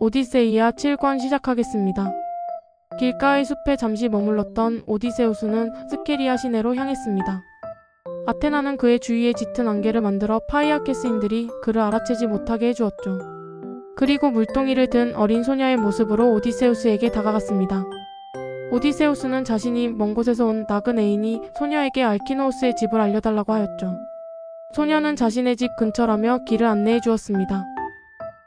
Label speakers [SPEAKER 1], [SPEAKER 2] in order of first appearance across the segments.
[SPEAKER 1] 오디세이아 7권 시작하겠습니다. 길가의 숲에 잠시 머물렀던 오디세우스는 스케리아 시내로 향했습니다. 아테나는 그의 주위에 짙은 안개를 만들어 파이아케스인들이 그를 알아채지 못하게 해주었죠. 그리고 물동이를 든 어린 소녀의 모습으로 오디세우스에게 다가갔습니다. 오디세우스는 자신이 먼 곳에서 온 나그네 애인이 소녀에게 알키노우스의 집을 알려달라고 하였죠. 소녀는 자신의 집 근처라며 길을 안내해 주었습니다.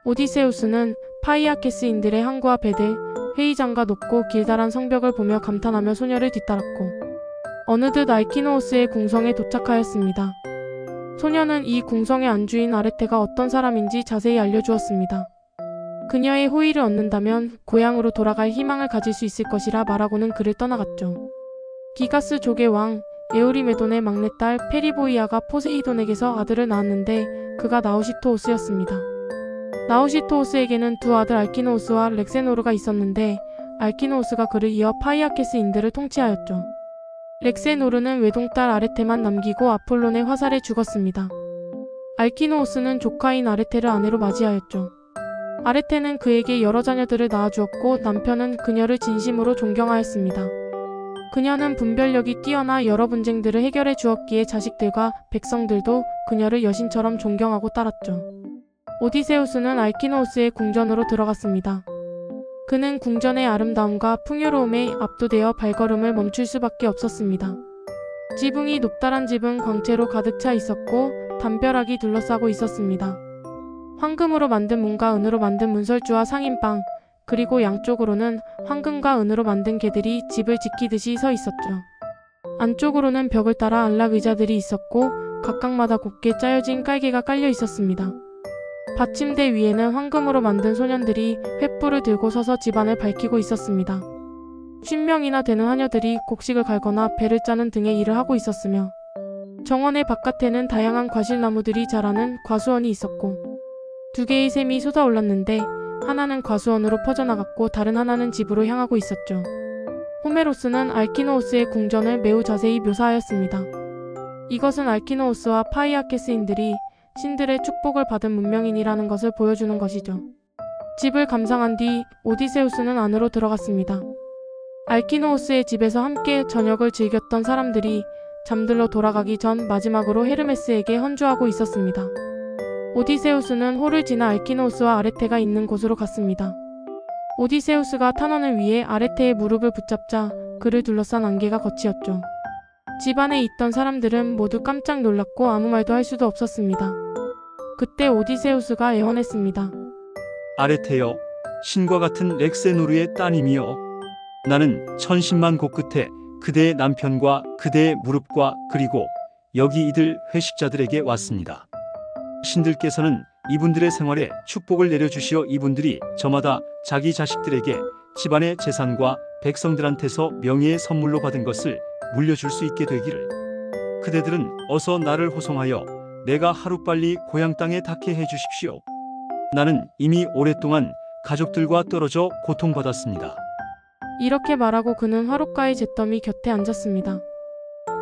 [SPEAKER 1] 오디세우스는 파이아케스인들의 항구와 배들, 회의장과 높고 길다란 성벽을 보며 감탄하며 소녀를 뒤따랐고 어느덧 알키노우스의 궁성에 도착하였습니다. 소녀는 이 궁성의 안주인 아레테가 어떤 사람인지 자세히 알려주었습니다. 그녀의 호의를 얻는다면 고향으로 돌아갈 희망을 가질 수 있을 것이라 말하고는 그를 떠나갔죠. 기가스 족의 왕 에오리메돈의 막내딸 페리보이아가 포세이돈에게서 아들을 낳았는데 그가 나우시토오스였습니다. 나우시토오스에게는 두 아들 알키노우스와 렉세노르가 있었는데 알키노우스가 그를 이어 파이아케스인들을 통치하였죠. 렉세노르는 외동딸 아레테만 남기고 아폴론의 화살에 죽었습니다. 알키노우스는 조카인 아레테를 아내로 맞이하였죠. 아레테는 그에게 여러 자녀들을 낳아주었고 남편은 그녀를 진심으로 존경하였습니다. 그녀는 분별력이 뛰어나 여러 분쟁들을 해결해 주었기에 자식들과 백성들도 그녀를 여신처럼 존경하고 따랐죠. 오디세우스는 알키노우스의 궁전으로 들어갔습니다. 그는 궁전의 아름다움과 풍요로움에 압도되어 발걸음을 멈출 수밖에 없었습니다. 지붕이 높다란 집은 광채로 가득 차 있었고 담벼락이 둘러싸고 있었습니다. 황금으로 만든 문과 은으로 만든 문설주와 상인방, 그리고 양쪽으로는 황금과 은으로 만든 개들이 집을 지키듯이 서 있었죠. 안쪽으로는 벽을 따라 안락 의자들이 있었고 각각마다 곱게 짜여진 깔개가 깔려 있었습니다. 받침대 위에는 황금으로 만든 소년들이 횃불을 들고 서서 집안을 밝히고 있었습니다. 50명이나 되는 하녀들이 곡식을 갈거나 배를 짜는 등의 일을 하고 있었으며 정원의 바깥에는 다양한 과실나무들이 자라는 과수원이 있었고 두 개의 샘이 솟아올랐는데 하나는 과수원으로 퍼져나갔고 다른 하나는 집으로 향하고 있었죠. 호메로스는 알키노우스의 궁전을 매우 자세히 묘사하였습니다. 이것은 알키노우스와 파이아케스인들이 신들의 축복을 받은 문명인이라는 것을 보여주는 것이죠. 집을 감상한 뒤 오디세우스는 안으로 들어갔습니다. 알키노우스의 집에서 함께 저녁을 즐겼던 사람들이 잠들러 돌아가기 전 마지막으로 헤르메스에게 헌주하고 있었습니다. 오디세우스는 홀을 지나 알키노우스와 아레테가 있는 곳으로 갔습니다. 오디세우스가 탄원을 위해 아레테의 무릎을 붙잡자 그를 둘러싼 안개가 걷히었죠. 집 안에 있던 사람들은 모두 깜짝 놀랐고 아무 말도 할 수도 없었습니다. 그때 오디세우스가 애원했습니다.
[SPEAKER 2] 아레테여, 신과 같은 렉세노르의 따님이여. 나는 천신만 곳 끝에 그대의 남편과 그대의 무릎과 그리고 여기 이들 회식자들에게 왔습니다. 신들께서는 이분들의 생활에 축복을 내려주시어 이분들이 저마다 자기 자식들에게 집안의 재산과 백성들한테서 명예의 선물로 받은 것을 물려줄 수 있게 되기를. 그대들은 어서 나를 호송하여 내가 하루빨리 고향 땅에 닿게 해주십시오. 나는 이미 오랫동안 가족들과 떨어져 고통받았습니다.
[SPEAKER 1] 이렇게 말하고 그는 화롯가의 잿더미 곁에 앉았습니다.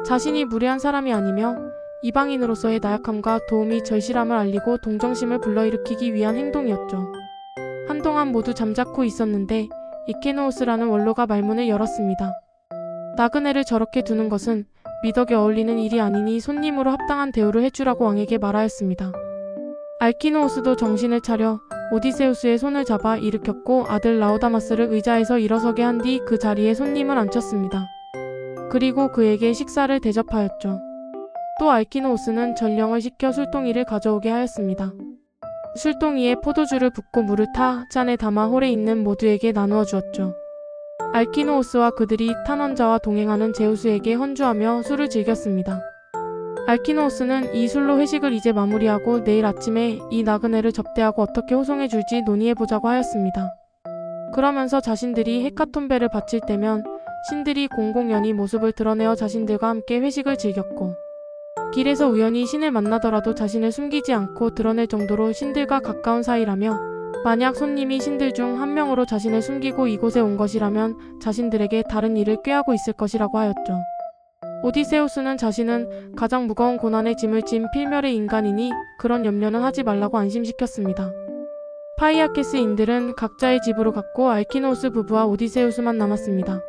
[SPEAKER 1] 자신이 무례한 사람이 아니며 이방인으로서의 나약함과 도움이 절실함을 알리고 동정심을 불러일으키기 위한 행동이었죠. 한동안 모두 잠자코 있었는데 이케노우스라는 원로가 말문을 열었습니다. 나그네를 저렇게 두는 것은 미덕에 어울리는 일이 아니니 손님으로 합당한 대우를 해주라고 왕에게 말하였습니다. 알키노우스도 정신을 차려 오디세우스의 손을 잡아 일으켰고 아들 라오다마스를 의자에서 일어서게 한 뒤 그 자리에 손님을 앉혔습니다. 그리고 그에게 식사를 대접하였죠. 또 알키노우스는 전령을 시켜 술동이를 가져오게 하였습니다. 술동이에 포도주를 붓고 물을 타 잔에 담아 홀에 있는 모두에게 나누어 주었죠. 알키노우스와 그들이 탄원자와 동행하는 제우스에게 헌주하며 술을 즐겼습니다. 알키노우스는 이 술로 회식을 이제 마무리하고 내일 아침에 이 나그네를 접대하고 어떻게 호송해줄지 논의해보자고 하였습니다. 그러면서 자신들이 헤카톤베를 바칠 때면 신들이 공공연히 모습을 드러내어 자신들과 함께 회식을 즐겼고 길에서 우연히 신을 만나더라도 자신을 숨기지 않고 드러낼 정도로 신들과 가까운 사이라며 만약 손님이 신들 중 한 명으로 자신을 숨기고 이곳에 온 것이라면 자신들에게 다른 일을 꾀하고 있을 것이라고 하였죠. 오디세우스는 자신은 가장 무거운 고난의 짐을 진 필멸의 인간이니 그런 염려는 하지 말라고 안심시켰습니다. 파이아케스인들은 각자의 집으로 갔고 알키노우스 부부와 오디세우스만 남았습니다.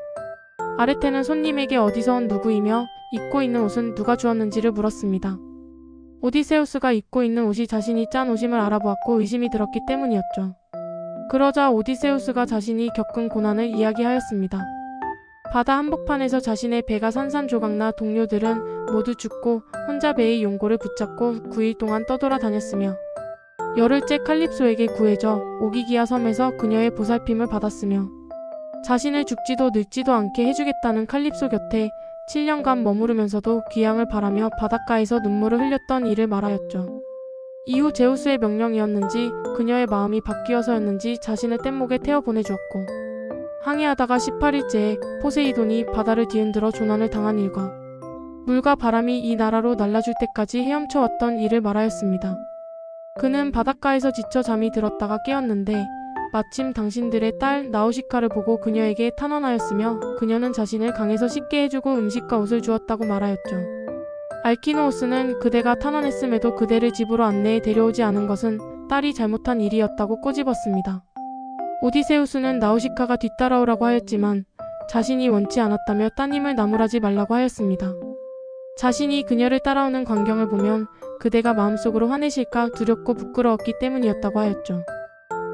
[SPEAKER 1] 아레테는 손님에게 어디서 온 누구이며 입고 있는 옷은 누가 주었는지를 물었습니다. 오디세우스가 입고 있는 옷이 자신이 짠 옷임을 알아보았고 의심이 들었기 때문이었죠. 그러자 오디세우스가 자신이 겪은 고난을 이야기하였습니다. 바다 한복판에서 자신의 배가 산산조각나 동료들은 모두 죽고 혼자 배의 용고를 붙잡고 9일 동안 떠돌아 다녔으며 열흘째 칼립소에게 구해져 오기기아 섬에서 그녀의 보살핌을 받았으며 자신을 죽지도 늙지도 않게 해주겠다는 칼립소 곁에 7년간 머무르면서도 귀향을 바라며 바닷가에서 눈물을 흘렸던 일을 말하였죠. 이후 제우스의 명령이었는지 그녀의 마음이 바뀌어서였는지 자신을 뗏목에 태워 보내주었고 항해하다가 18일째에 포세이돈이 바다를 뒤흔들어 조난을 당한 일과 물과 바람이 이 나라로 날아줄 때까지 헤엄쳐왔던 일을 말하였습니다. 그는 바닷가에서 지쳐 잠이 들었다가 깨었는데 마침 당신들의 딸 나우시카를 보고 그녀에게 탄원하였으며 그녀는 자신을 강에서 씻게 해주고 음식과 옷을 주었다고 말하였죠. 알키노우스는 그대가 탄원했음에도 그대를 집으로 안내해 데려오지 않은 것은 딸이 잘못한 일이었다고 꼬집었습니다. 오디세우스는 나우시카가 뒤따라오라고 하였지만 자신이 원치 않았다며 따님을 나무라지 말라고 하였습니다. 자신이 그녀를 따라오는 광경을 보면 그대가 마음속으로 화내실까 두렵고 부끄러웠기 때문이었다고 하였죠.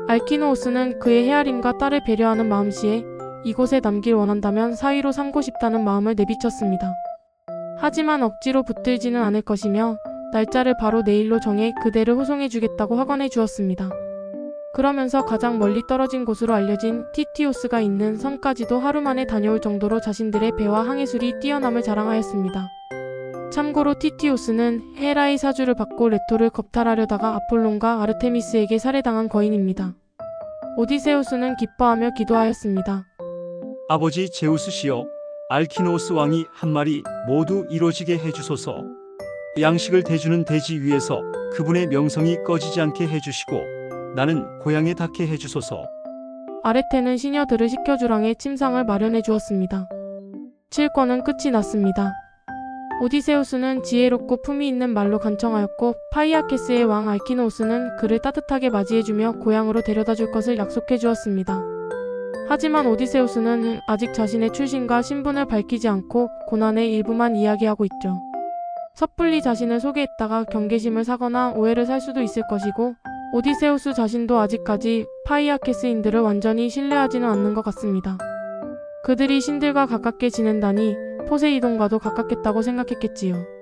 [SPEAKER 1] 알키노우스는 그의 헤아림과 딸을 배려하는 마음씨에 이곳에 남길 원한다면 사위로 삼고 싶다는 마음을 내비쳤습니다. 하지만 억지로 붙들지는 않을 것이며 날짜를 바로 내일로 정해 그대를 호송해 주겠다고 확언해 주었습니다. 그러면서 가장 멀리 떨어진 곳으로 알려진 티티오스가 있는 섬까지도 하루 만에 다녀올 정도로 자신들의 배와 항해술이 뛰어남을 자랑하였습니다. 참고로 티티오스는 헤라의 사주를 받고 레토를 겁탈하려다가 아폴론과 아르테미스에게 살해당한 거인입니다. 오디세우스는 기뻐하며 기도하였습니다.
[SPEAKER 2] 아버지 제우스시여, 알키노우스 왕이 한 말이 모두 이루어지게 해주소서. 양식을 대주는 대지 위에서 그분의 명성이 꺼지지 않게 해주시고 나는 고향에 닿게 해주소서.
[SPEAKER 1] 아레테는 시녀들을 시켜주랑의 침상을 마련해 주었습니다. 7권은 끝이 났습니다. 오디세우스는 지혜롭고 품위 있는 말로 간청하였고 파이아케스의 왕 알키노우스는 그를 따뜻하게 맞이해주며 고향으로 데려다 줄 것을 약속해 주었습니다. 하지만 오디세우스는 아직 자신의 출신과 신분을 밝히지 않고 고난의 일부만 이야기하고 있죠. 섣불리 자신을 소개했다가 경계심을 사거나 오해를 살 수도 있을 것이고 오디세우스 자신도 아직까지 파이아케스인들을 완전히 신뢰하지는 않는 것 같습니다. 그들이 신들과 가깝게 지낸다니 포세이돈과도 가깝겠다고 생각했겠지요.